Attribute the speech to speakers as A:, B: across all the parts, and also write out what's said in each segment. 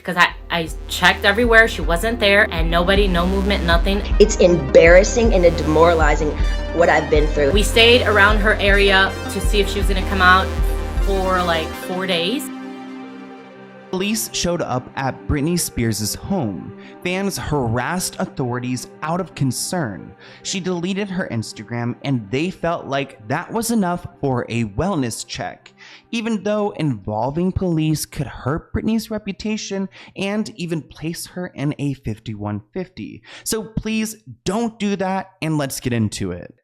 A: because I checked everywhere. She wasn't there, and nobody, no movement, nothing.
B: It's embarrassing and demoralizing what I've been through.
A: We stayed around her area to see if she was gonna come out for like 4 days.
C: Police showed up at Britney Spears' home. Fans harassed authorities out of concern. She deleted her Instagram, and they felt like that was enough for a wellness check, even though involving police could hurt Britney's reputation and even place her in a 5150. So please don't do that, and let's get into it.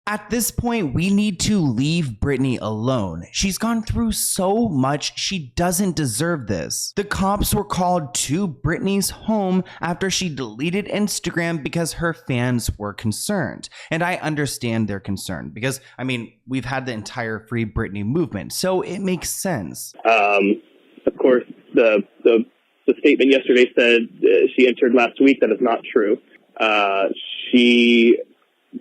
C: At this point, we need to leave Britney alone. She's gone through so much, she doesn't deserve this. The cops were called to Britney's home after she deleted Instagram because her fans were concerned. And I understand their concern because, I mean, we've had the entire Free Britney movement, so it makes sense.
D: Of course, the statement yesterday said she entered last week. That is not true. She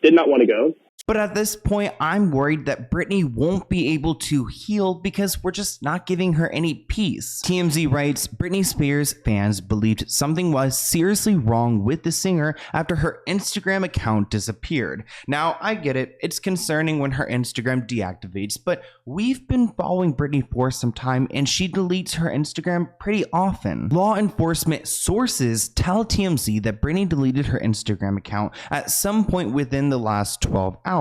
D: did not want to go.
C: But at this point, I'm worried that Britney won't be able to heal because we're just not giving her any peace. TMZ writes, Britney Spears fans believed something was seriously wrong with the singer after her Instagram account disappeared. Now, I get it. It's concerning when her Instagram deactivates, but we've been following Britney for some time and she deletes her Instagram pretty often. Law enforcement sources tell TMZ that Britney deleted her Instagram account at some point within the last 12 hours.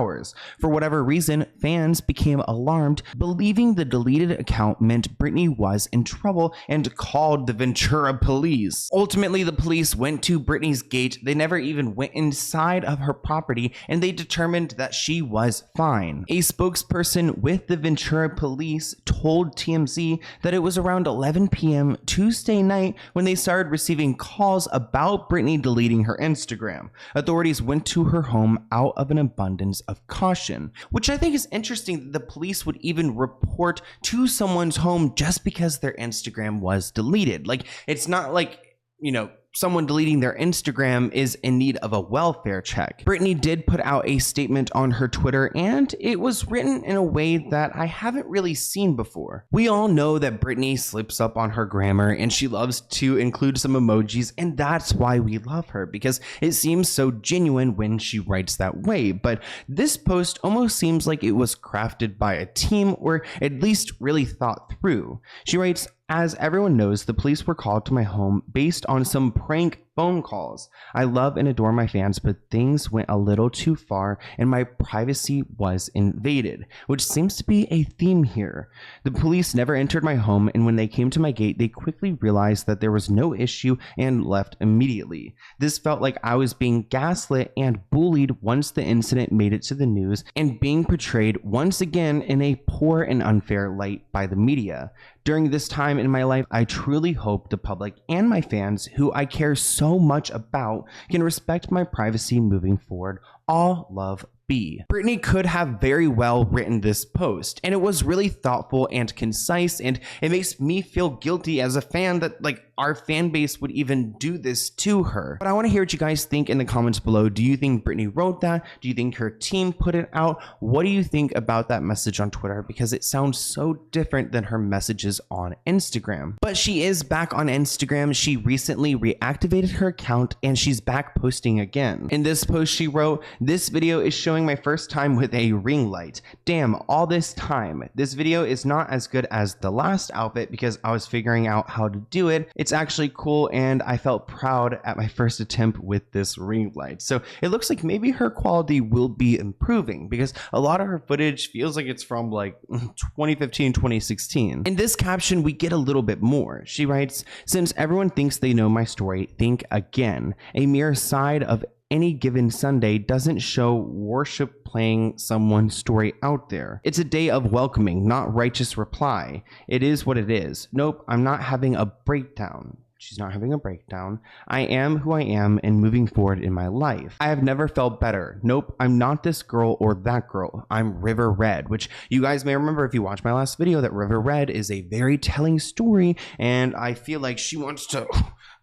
C: For whatever reason, fans became alarmed, believing the deleted account meant Britney was in trouble and called the Ventura police. Ultimately, the police went to Britney's gate. They never even went inside of her property, and they determined that she was fine. A spokesperson with the Ventura police told TMZ that it was around 11 p.m. Tuesday night when they started receiving calls about Britney deleting her Instagram. Authorities went to her home out of an abundance of caution, which I think is interesting that the police would even report to someone's home just because their Instagram was deleted. Like, it's not like, you know, someone deleting their Instagram is in need of a welfare check. Britney did put out a statement on her Twitter, and it was written in a way that I haven't really seen before. We all know that Britney slips up on her grammar and she loves to include some emojis, and that's why we love her, because it seems so genuine when she writes that way. But this post almost seems like it was crafted by a team, or at least really thought through. She writes, as everyone knows, the police were called to my home based on some prank phone calls. I love and adore my fans, but things went a little too far and my privacy was invaded, which seems to be a theme here. The police never entered my home, and when they came to my gate, they quickly realized that there was no issue and left immediately. This felt like I was being gaslit and bullied once the incident made it to the news and being portrayed once again in a poor and unfair light by the media. During this time in my life, I truly hope the public and my fans, who I care so much about, can respect my privacy moving forward. All love, B. Britney could have very well written this post, and it was really thoughtful and concise, and it makes me feel guilty as a fan that, like, our fan base would even do this to her. But I want to hear what you guys think in the comments below. Do you think Britney wrote that? Do you think her team put it out? What do you think about that message on Twitter? Because it sounds so different than her messages on Instagram. But she is back on Instagram. She recently reactivated her account and she's back posting again. In this post she wrote, "This video is showing my first time with a ring light. Damn, all this time. This video is not as good as the last outfit because I was figuring out how to do it. It's actually cool and I felt proud at my first attempt with this ring light." So it looks like maybe her quality will be improving because a lot of her footage feels like it's from like 2015, 2016. In this caption, we get a little bit more. She writes, "Since everyone thinks they know my story, think again. A mere side of any given Sunday doesn't show worship playing someone's story out there. It's a day of welcoming, not righteous reply. It is what it is. Nope, I'm not having a breakdown." She's not having a breakdown. "I am who I am and moving forward in my life. I have never felt better. Nope, I'm not this girl or that girl. I'm River Red," which you guys may remember if you watched my last video that River Red is a very telling story, and I feel like she wants to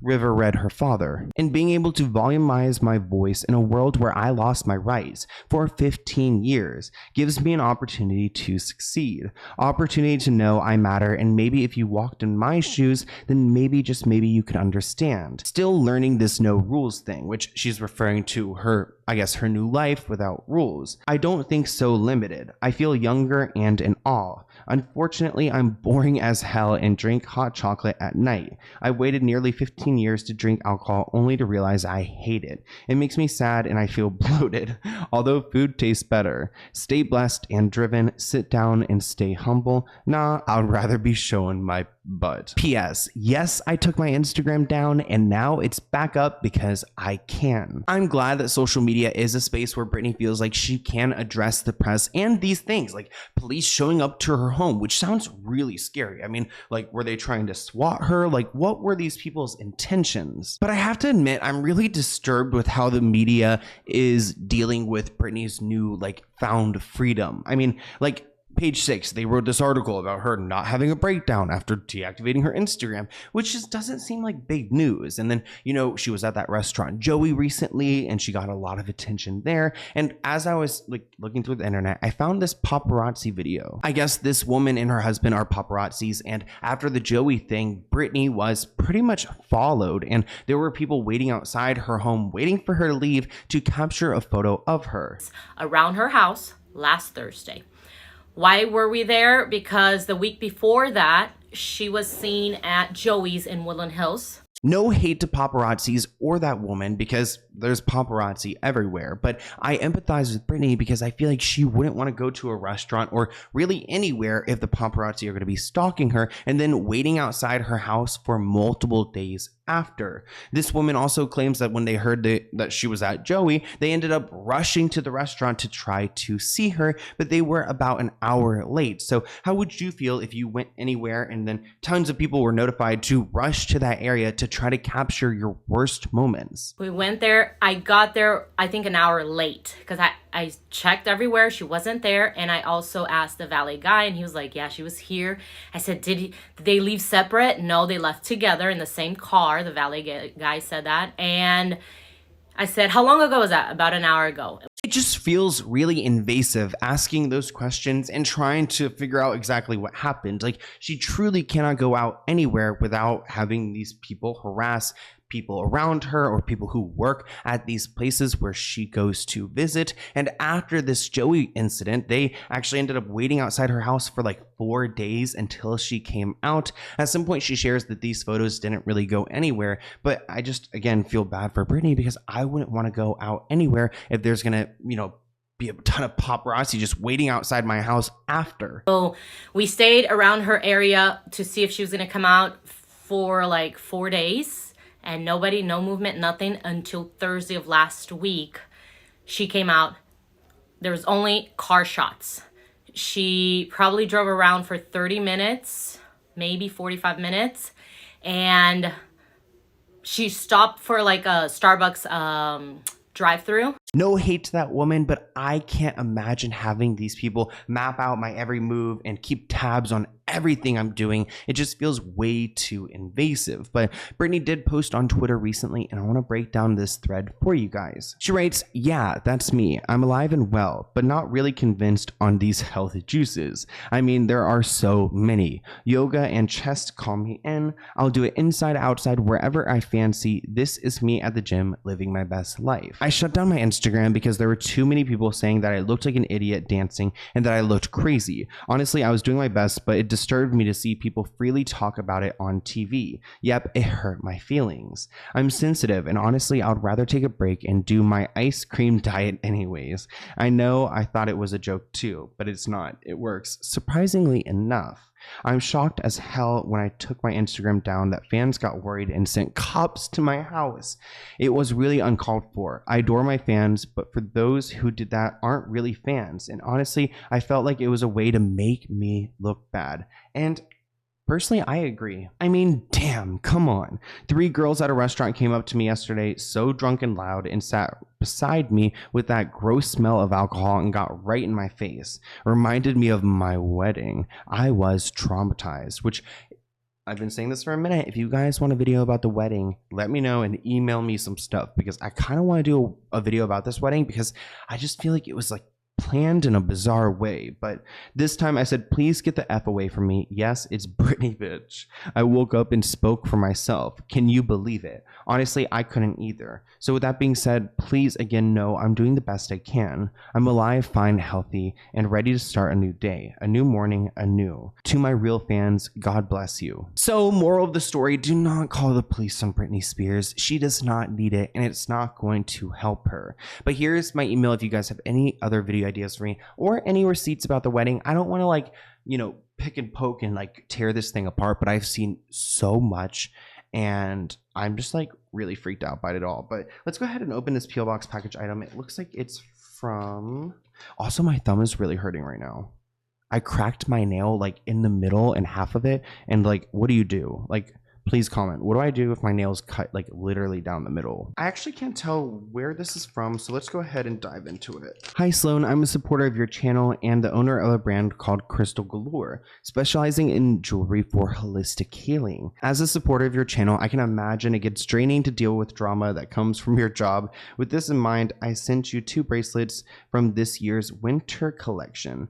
C: River read her father. And being able to volumize my voice in a world where I lost my rights for 15 years gives me an opportunity to succeed. Opportunity to know I matter, and maybe if you walked in my shoes, then maybe, just maybe, you could understand. Still learning this no rules thing, which she's referring to her, I guess, her new life without rules. I don't think so limited. I feel younger and in awe. Unfortunately, I'm boring as hell and drink hot chocolate at night. I waited nearly 15 years to drink alcohol only to realize I hate it. It makes me sad and I feel bloated, although food tastes better. Stay blessed and driven. Sit down and stay humble. Nah, I'd rather be showing my butt. P.S. Yes, I took my Instagram down and now it's back up because I can. I'm glad that social media is a space where Britney feels like she can address the press and these things, like police showing up to her home, which sounds really scary. I mean, like, were they trying to SWAT her? Like, what were these people's intentions? But I have to admit, I'm really disturbed with how the media is dealing with Britney's new, like, found freedom. I mean, like, Page 6, they wrote this article about her not having a breakdown after deactivating her Instagram, which just doesn't seem like big news. And then, you know, she was at that restaurant Joey recently and she got a lot of attention there. And as I was like looking through the internet, I found this paparazzi video. I guess this woman and her husband are paparazzis, and after the Joey thing, Britney was pretty much followed, and there were people waiting outside her home waiting for her to leave to capture a photo of her.
A: Around her house last Thursday. Why were we there? Because the week before that, she was seen at Joey's in Woodland Hills.
C: No hate to paparazzis or that woman, because there's paparazzi everywhere, but I empathize with Britney because I feel like she wouldn't want to go to a restaurant or really anywhere if the paparazzi are going to be stalking her and then waiting outside her house for multiple days after. This woman also claims that when they heard that she was at Joey, they ended up rushing to the restaurant to try to see her, but they were about an hour late. So how would you feel if you went anywhere and then tons of people were notified to rush to that area to try to capture your worst moments?
A: We went there. I got there, I think, an hour late because I checked everywhere. She wasn't there. And I also asked the valet guy and he was like, yeah, she was here. I said, did they leave separate? No, they left together in the same car. The valet guy said that. And I said, how long ago was that? About an hour ago.
C: It just feels really invasive asking those questions and trying to figure out exactly what happened. Like, she truly cannot go out anywhere without having these people harass people around her or people who work at these places where she goes to visit. And after this Joey incident, they actually ended up waiting outside her house for like 4 days until she came out. At some point, she shares that these photos didn't really go anywhere, but I just, again, feel bad for Britney because I wouldn't want to go out anywhere if there's gonna, you know, be a ton of paparazzi just waiting outside my house after.
A: So we stayed around her area to see if she was going to come out for like 4 days. And nobody, no movement, nothing until Thursday of last week. She came out. There was only car shots. She probably drove around for 30 minutes, maybe 45 minutes. And she stopped for like a Starbucks drive-through.
C: No hate to that woman, but I can't imagine having these people map out my every move and keep tabs on everything I'm doing. It just feels way too invasive. But Britney did post on Twitter recently, and I want to break down this thread for you guys. She writes, yeah, that's me. I'm alive and well, but not really convinced on these health juices. I mean, there are so many. Yoga and chest call me in. I'll do it inside, outside, wherever I fancy. This is me at the gym living my best life. I shut down my Instagram because there were too many people saying that I looked like an idiot dancing and that I looked crazy. Honestly, I was doing my best, but it disturbed me to see people freely talk about it on TV. Yep, it hurt my feelings. I'm sensitive, and honestly, I would rather take a break and do my ice cream diet anyways. I know I thought it was a joke too, but it's not. It works, surprisingly enough. I'm shocked as hell when I took my Instagram down that fans got worried and sent cops to my house. It was really uncalled for. I adore my fans, but for those who did that aren't really fans. And honestly, I felt like it was a way to make me look bad. And personally, I agree. I mean, damn, come on. 3 girls at a restaurant came up to me yesterday, so drunk and loud, and sat beside me with that gross smell of alcohol and got right in my face. Reminded me of my wedding. I was traumatized, which I've been saying this for a minute. If you guys want a video about the wedding, let me know and email me some stuff, because I kind of want to do a video about this wedding, because I just feel like it was like planned in a bizarre way. But this time I said, please get the F away from me. Yes, it's Britney, bitch. I woke up and spoke for myself. Can you believe it? Honestly, I couldn't either. So with that being said, please again know I'm doing the best I can. I'm alive, fine, healthy, and ready to start a new day, a new morning, anew. To my real fans, God bless you. So moral of the story, do not call the police on Britney Spears. She does not need it, and it's not going to help her. But here's my email if you guys have any other video ideas for me or any receipts about the wedding. I don't want to like, pick and poke and like tear this thing apart, but I've seen so much and I'm just like really freaked out by it all. But let's go ahead and open this PO box package item. It looks like it's from, also my thumb is really hurting right now. I cracked my nail like in the middle and half of it, and like, what do you do? Like, please comment. What do I do if my nails cut like literally down the middle? I actually can't tell where this is from, so let's go ahead and dive into it. Hi Sloan, I'm a supporter of your channel and the owner of a brand called Crystal Galore, specializing in jewelry for holistic healing. As a supporter of your channel, I can imagine it gets draining to deal with drama that comes from your job. With this in mind, I sent you 2 bracelets from this year's winter collection,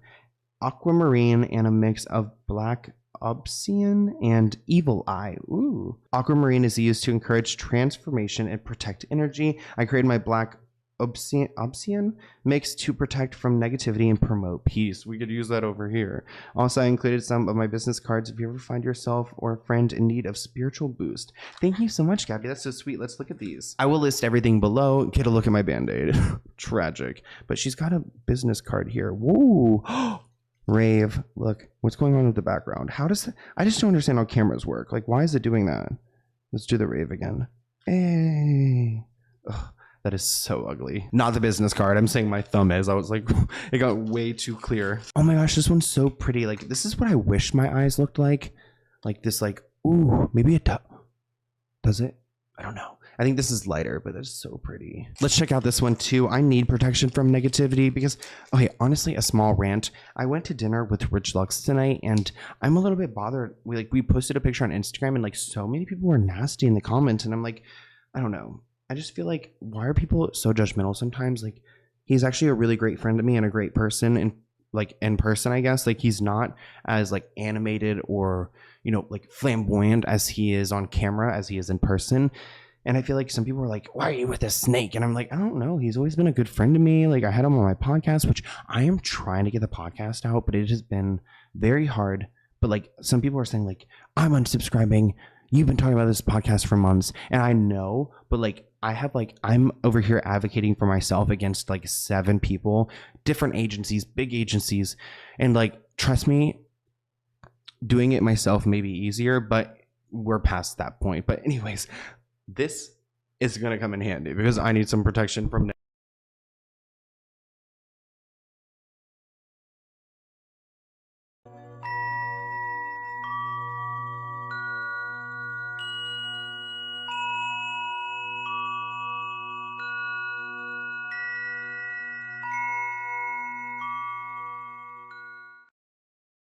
C: aquamarine and a mix of black obsidian and evil eye. Ooh. Aquamarine is used to encourage transformation and protect energy. I created my black obsidian mix to protect from negativity and promote peace. We could use that over here. Also, I included some of my business cards if you ever find yourself or a friend in need of spiritual boost. Thank you so much, Gabby. That's so sweet. Let's look at these. I will list everything below. Get a look at my band-aid. Tragic. But she's got a business card here. Woo! Rave. Look, what's going on with the background? How does that? I just don't understand how cameras work. Like, why is it doing that? Let's do the rave again. Hey. Ugh, that is so ugly. Not the business card. I'm saying my thumb is. I was like, it got way too clear. Oh my gosh, this one's so pretty. Like, this is what I wish my eyes looked like. Like this, like, ooh, maybe it does it? I don't know. I think this is lighter, but it's so pretty. Let's check out this one too. I need protection from negativity because, okay, honestly, a small rant. I went to dinner with Rich Lux tonight and I'm a little bit bothered. We posted a picture on Instagram and like so many people were nasty in the comments and I'm like, I don't know. I just feel like, why are people so judgmental sometimes? Like, he's actually a really great friend to me and a great person, and like in person, I guess. Like, he's not as like animated or, like flamboyant as he is on camera, as he is in person. And I feel like some people are like, why are you with a snake? And I'm like, I don't know. He's always been a good friend to me. Like, I had him on my podcast, which I am trying to get the podcast out, but it has been very hard. But like, some people are saying like, I'm unsubscribing. You've been talking about this podcast for months. And I know, but like, I'm over here advocating for myself against like 7 people, different agencies, big agencies. And like, trust me, doing it myself may be easier, but we're past that point. But anyways, this is going to come in handy because I need some protection from